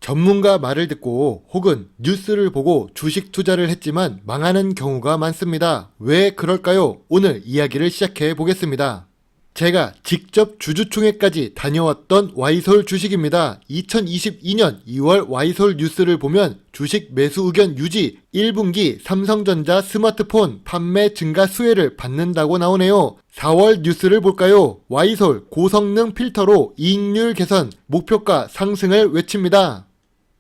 전문가 말을 듣고 혹은 뉴스를 보고 주식 투자를 했지만 망하는 경우가 많습니다. 왜 그럴까요? 오늘 이야기를 시작해 보겠습니다. 제가 직접 주주총회까지 다녀왔던 와이솔 주식입니다. 2022년 2월 와이솔 뉴스를 보면 주식 매수 의견 유지, 1분기 삼성전자 스마트폰 판매 증가 수혜를 받는다고 나오네요. 4월 뉴스를 볼까요? 와이솔 고성능 필터로 이익률 개선, 목표가 상승을 외칩니다.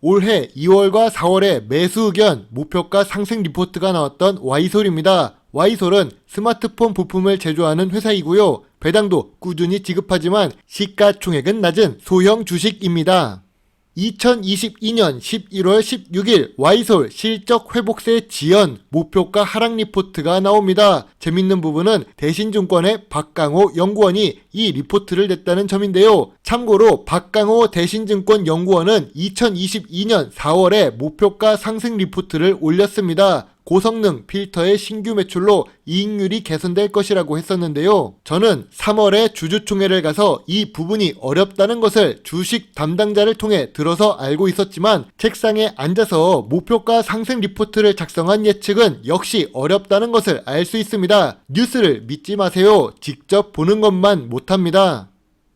올해 2월과 4월에 매수 의견, 목표가 상승 리포트가 나왔던 와이솔입니다. 와이솔은 스마트폰 부품을 제조하는 회사이고요. 배당도 꾸준히 지급하지만 시가총액은 낮은 소형 주식입니다. 2022년 11월 16일 와이솔 실적 회복세 지연 목표가 하락 리포트가 나옵니다. 재밌는 부분은 대신증권의 박강호 연구원이 이 리포트를 냈다는 점인데요. 참고로 박강호 대신증권 연구원은 2022년 4월에 목표가 상승 리포트를 올렸습니다. 고성능 필터의 신규 매출로 이익률이 개선될 것이라고 했었는데요. 저는 3월에 주주총회를 가서 이 부분이 어렵다는 것을 주식 담당자를 통해 들어서 알고 있었지만 책상에 앉아서 목표가 상승 리포트를 작성한 예측은 역시 어렵다는 것을 알 수 있습니다. 뉴스를 믿지 마세요. 직접 보는 것만 못합니다.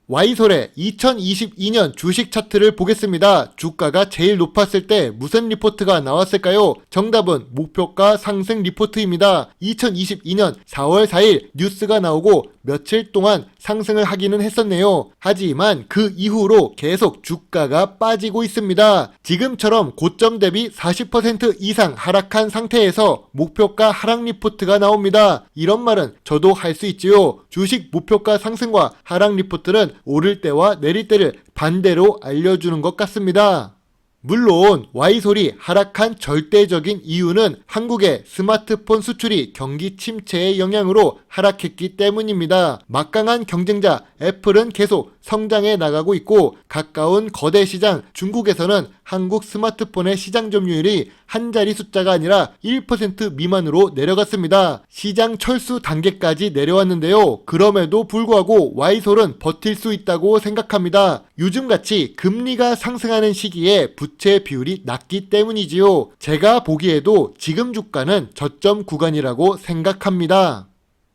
와이솔의 2022년 주식 차트를 보겠습니다. 주가가 제일 높았을 때 무슨 리포트가 나왔을까요? 정답은 목표가 상승 리포트입니다. 2022년 4월 4일 뉴스가 나오고 며칠 동안 상승을 하기는 했었네요. 하지만 그 이후로 계속 주가가 빠지고 있습니다. 지금처럼 고점 대비 40% 이상 하락한 상태에서 목표가 하락 리포트가 나옵니다. 이런 말은 저도 할 수 있지요. 주식 목표가 상승과 하락 리포트는 오를 때와 내릴 때를 반대로 알려주는 것 같습니다. 물론 와이솔이 하락한 절대적인 이유는 한국의 스마트폰 수출이 경기 침체의 영향으로 하락했기 때문입니다. 막강한 경쟁자 애플은 계속 성장해 나가고 있고 가까운 거대 시장 중국에서는 한국 스마트폰의 시장 점유율이 한 자리 숫자가 아니라 1% 미만으로 내려갔습니다. 시장 철수 단계까지 내려왔는데요. 그럼에도 불구하고 와이솔은 버틸 수 있다고 생각합니다. 요즘같이 금리가 상승하는 시기에 부채 비율이 낮기 때문이지요. 제가 보기에도 지금 주가는 저점 구간이라고 생각합니다.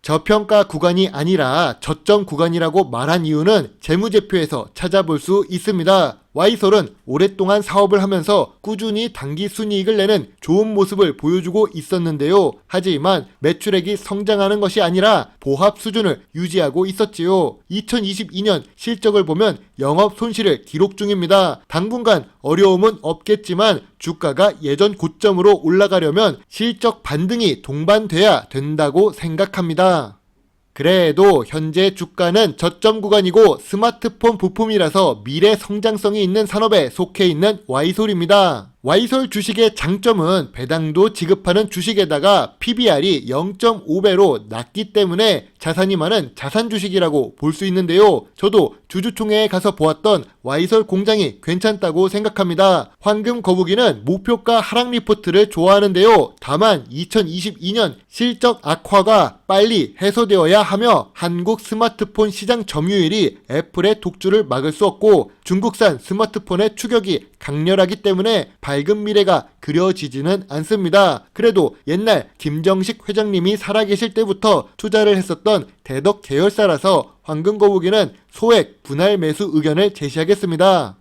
저평가 구간이 아니라 저점 구간이라고 말한 이유는 재무제표에서 찾아볼 수 있습니다. 와이솔은 오랫동안 사업을 하면서 꾸준히 당기 순이익을 내는 좋은 모습을 보여주고 있었는데요. 하지만 매출액이 성장하는 것이 아니라 보합 수준을 유지하고 있었지요. 2022년 실적을 보면 영업 손실을 기록 중입니다. 당분간 어려움은 없겠지만 주가가 예전 고점으로 올라가려면 실적 반등이 동반돼야 된다고 생각합니다. 그래도 현재 주가는 저점 구간이고 스마트폰 부품이라서 미래 성장성이 있는 산업에 속해 있는 와이솔입니다. 와이솔 주식의 장점은 배당도 지급하는 주식에다가 PBR이 0.5배로 낮기 때문에 자산이 많은 자산 주식이라고 볼 수 있는데요. 저도 주주총회에 가서 보았던 와이솔 공장이 괜찮다고 생각합니다. 황금 거북이는 목표가 하락 리포트를 좋아하는데요. 다만 2022년 실적 악화가 빨리 해소되어야 하며 한국 스마트폰 시장 점유율이 애플의 독주를 막을 수 없고 중국산 스마트폰의 추격이 강렬하기 때문에 밝은 미래가 그려지지는 않습니다. 그래도 옛날 김정식 회장님이 살아계실 때부터 투자를 했었던 대덕 계열사라서 황금거북이는 소액 분할 매수 의견을 제시하겠습니다.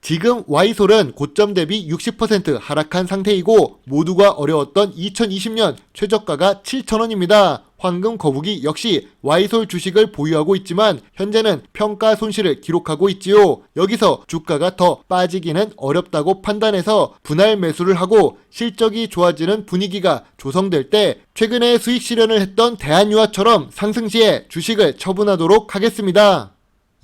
지금 와이솔은 고점 대비 60% 하락한 상태이고 모두가 어려웠던 2020년 최저가가 7,000원입니다. 황금 거북이 역시 와이솔 주식을 보유하고 있지만 현재는 평가 손실을 기록하고 있지요. 여기서 주가가 더 빠지기는 어렵다고 판단해서 분할 매수를 하고 실적이 좋아지는 분위기가 조성될 때 최근에 수익 실현을 했던 대한유화처럼 상승 시에 주식을 처분하도록 하겠습니다.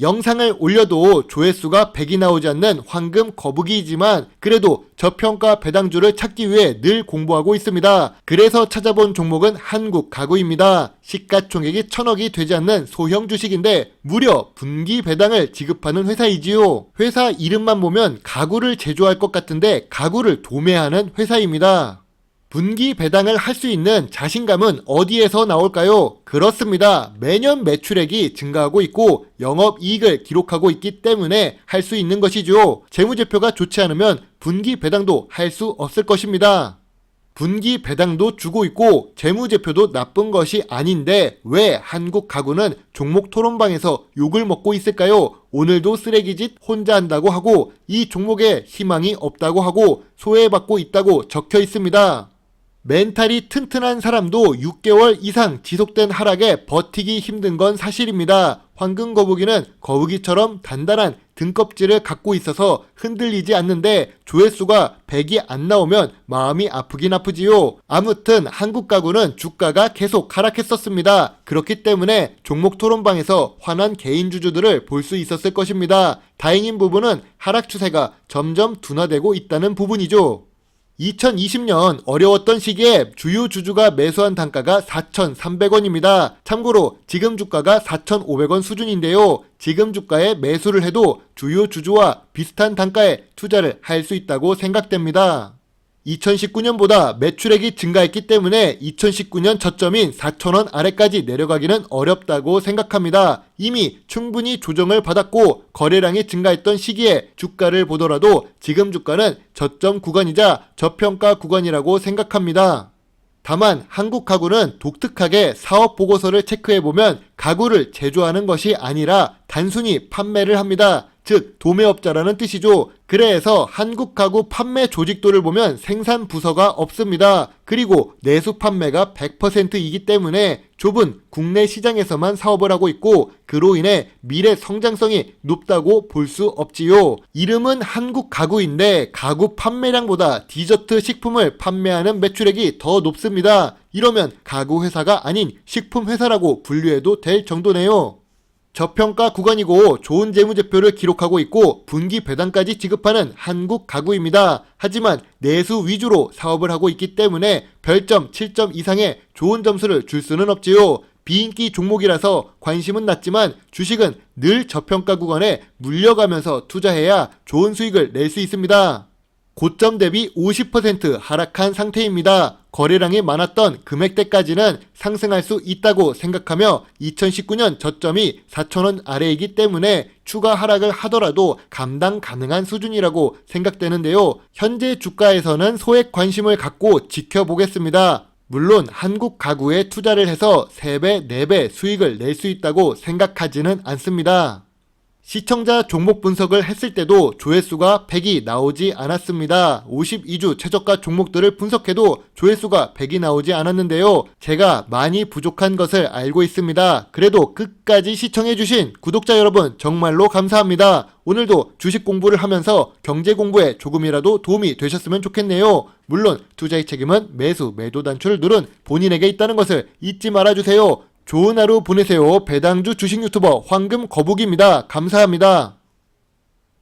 영상을 올려도 조회수가 100이 나오지 않는 황금 거북이이지만 그래도 저평가 배당주를 찾기 위해 늘 공부하고 있습니다. 그래서 찾아본 종목은 한국 가구입니다. 시가총액이 1000억이 되지 않는 소형 주식인데 무려 분기 배당을 지급하는 회사이지요. 회사 이름만 보면 가구를 제조할 것 같은데 가구를 도매하는 회사입니다. 분기 배당을 할 수 있는 자신감은 어디에서 나올까요? 그렇습니다. 매년 매출액이 증가하고 있고 영업이익을 기록하고 있기 때문에 할 수 있는 것이죠. 재무제표가 좋지 않으면 분기 배당도 할 수 없을 것입니다. 분기 배당도 주고 있고 재무제표도 나쁜 것이 아닌데 왜 한국 가구는 종목 토론방에서 욕을 먹고 있을까요? 오늘도 쓰레기짓 혼자 한다고 하고 이 종목에 희망이 없다고 하고 소외받고 있다고 적혀 있습니다. 멘탈이 튼튼한 사람도 6개월 이상 지속된 하락에 버티기 힘든 건 사실입니다. 황금 거북이는 거북이처럼 단단한 등껍질을 갖고 있어서 흔들리지 않는데 조회수가 100이 안 나오면 마음이 아프긴 아프지요. 아무튼 한국 가구는 주가가 계속 하락했었습니다. 그렇기 때문에 종목 토론방에서 화난 개인 주주들을 볼 수 있었을 것입니다. 다행인 부분은 하락 추세가 점점 둔화되고 있다는 부분이죠. 2020년 어려웠던 시기에 주요 주주가 매수한 단가가 4,300원입니다. 참고로 지금 주가가 4,500원 수준인데요. 지금 주가에 매수를 해도 주요 주주와 비슷한 단가에 투자를 할 수 있다고 생각됩니다. 2019년보다 매출액이 증가했기 때문에 2019년 저점인 4,000원 아래까지 내려가기는 어렵다고 생각합니다. 이미 충분히 조정을 받았고 거래량이 증가했던 시기에 주가를 보더라도 지금 주가는 저점 구간이자 저평가 구간이라고 생각합니다. 다만 한국 가구는 독특하게 사업 보고서를 체크해보면 가구를 제조하는 것이 아니라 단순히 판매를 합니다. 즉 도매업자라는 뜻이죠. 그래서 한국 가구 판매 조직도를 보면 생산 부서가 없습니다. 그리고 내수 판매가 100%이기 때문에 좁은 국내 시장에서만 사업을 하고 있고 그로 인해 미래 성장성이 높다고 볼 수 없지요. 이름은 한국 가구인데 가구 판매량보다 디저트 식품을 판매하는 매출액이 더 높습니다. 이러면 가구 회사가 아닌 식품 회사라고 분류해도 될 정도네요. 저평가 구간이고 좋은 재무제표를 기록하고 있고 분기 배당까지 지급하는 한국 가구입니다. 하지만 내수 위주로 사업을 하고 있기 때문에 별점 7점 이상의 좋은 점수를 줄 수는 없지요. 비인기 종목이라서 관심은 낮지만 주식은 늘 저평가 구간에 물려가면서 투자해야 좋은 수익을 낼 수 있습니다. 고점 대비 50% 하락한 상태입니다. 거래량이 많았던 금액대까지는 상승할 수 있다고 생각하며 2019년 저점이 4,000원 아래이기 때문에 추가 하락을 하더라도 감당 가능한 수준이라고 생각되는데요. 현재 주가에서는 소액 관심을 갖고 지켜보겠습니다. 물론 한국 가구에 투자를 해서 3배, 4배 수익을 낼 수 있다고 생각하지는 않습니다. 시청자 종목 분석을 했을 때도 조회수가 100이 나오지 않았습니다. 52주 최저가 종목들을 분석해도 조회수가 100이 나오지 않았는데요. 제가 많이 부족한 것을 알고 있습니다. 그래도 끝까지 시청해주신 구독자 여러분 정말로 감사합니다. 오늘도 주식 공부를 하면서 경제 공부에 조금이라도 도움이 되셨으면 좋겠네요. 물론 투자의 책임은 매수, 매도 단추를 누른 본인에게 있다는 것을 잊지 말아주세요. 좋은 하루 보내세요. 배당주 주식 유튜버 황금 거북입니다. 감사합니다.